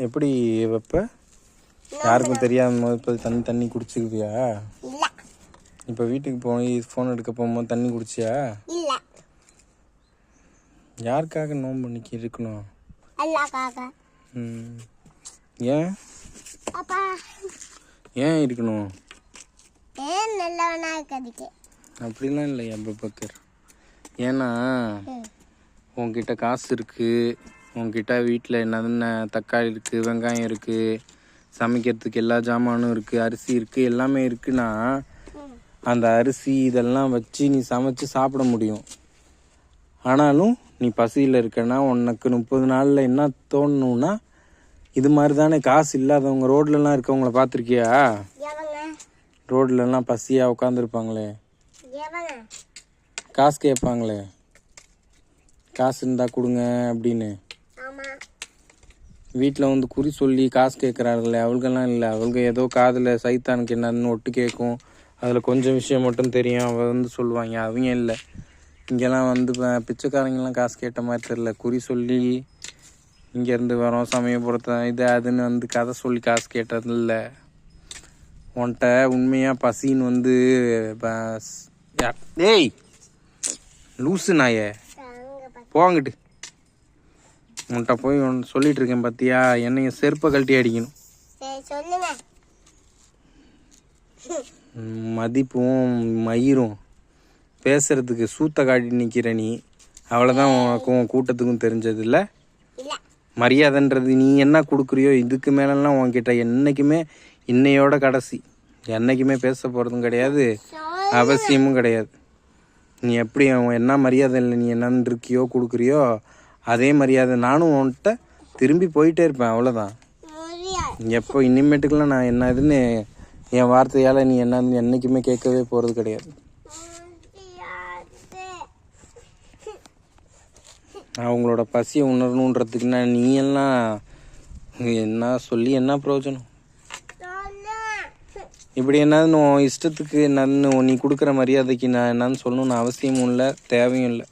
எப்படி வைப்ப? யாருக்கும் தெரியாம போது தண்ணி குடிச்சுக்குவியா? இப்போ வீட்டுக்கு போய் ஃபோன் எடுக்க போகும்போது தண்ணி குடிச்சியா? யாருக்காக நோன்பு இன்னைக்கு இருக்கணும்? ஏன் ஏன் இருக்கணும்? அப்படிலாம் இல்லை அபூபக்கர். ஏன்னா உன்கிட்ட காசு இருக்கு, உன்கிட்ட வீட்டில் என்னென்ன தக்காளி இருக்கு, வெங்காயம் இருக்கு, சமைக்கிறதுக்கு எல்லா ஜாமானும் இருக்கு, அரிசி இருக்கு, எல்லாமே இருக்குன்னா அந்த அரிசி இதெல்லாம் வச்சு நீ சமைச்சு சாப்பிட முடியும். ஆனாலும் நீ பசியில் இருக்கன்னா உனக்கு 30 நாளில் என்ன தோணணும்னா இது மாதிரி தானே. காசு இல்லாதவங்க ரோட்லலாம் இருக்கவங்கள பார்த்துருக்கியா? ரோட்லலாம் பசியாக உட்காந்துருப்பாங்களே, காசு கேட்பாங்களே, காசு இருந்தா கொடுங்க அப்படின்னு. வீட்டில் வந்து குறி சொல்லி காசு கேட்குறாங்களே, அவளுக்கெல்லாம் இல்லை. அவளுக்கு ஏதோ காதில் சைத்தானுக்கு என்னன்னு ஒட்டு கேட்கும், அதில் கொஞ்சம் விஷயம் மட்டும் தெரியும், அவள் வந்து சொல்லுவாங்க. அவங்க இல்லை, இங்கெல்லாம் வந்து பிச்சைக்காரங்கெல்லாம் காசு கேட்ட மாதிரி தெரில. குறி சொல்லி இங்கேருந்து வரோம் சமயபுரத்தை இது அதுன்னு வந்து கதை சொல்லி காசு கேட்டதில்ல. உன்கிட்ட உண்மையாக பசின்னு வந்து டேய் லூசு நாயே போங்கிட்டு. உன்கிட்ட போய் ஒன்று சொல்லிட்டு இருக்கேன் பார்த்தியா, என்னைய செருப்பை கழட்டி அடிக்கணும். மதிப்பும் மயிரும் பேசுறதுக்கு சூத்த காட்டி நிற்கிற நீ. அவ்வளோதான் உனக்கும் கூட்டத்துக்கும் தெரிஞ்சது இல்லை. மரியாதைன்றது நீ என்ன கொடுக்குறியோ இதுக்கு மேலெல்லாம் உன்கிட்ட என்றைக்குமே இன்னையோட கடைசி. என்றைக்குமே பேச போகிறதும் கிடையாது, அவசியமும் கிடையாது. நீ எப்படி என்ன மரியாதை இல்லை நீ என்னன்னு இருக்கியோ கொடுக்குறியோ அதே மரியாதை நானும் உன்கிட்ட திரும்பி போயிட்டே இருப்பேன். அவ்வளோதான். எப்போ இனிமேட்டுக்கெல்லாம் நான் என்ன இதுன்னு என் வார்த்தையால் நீ என்னன்னு என்றைக்குமே கேட்கவே போகிறது கிடையாது. அவங்களோட பசியை உணரணுன்றதுக்குன்னா நீ எல்லாம் என்ன சொல்லி என்ன பிரயோஜனம்? இப்படி என்னன்னு இஷ்டத்துக்கு என்னன்னு நீ கொடுக்குற மரியாதைக்கு நான் என்னன்னு சொல்லணும்னு அவசியமும் இல்லை, தேவையும் இல்லை.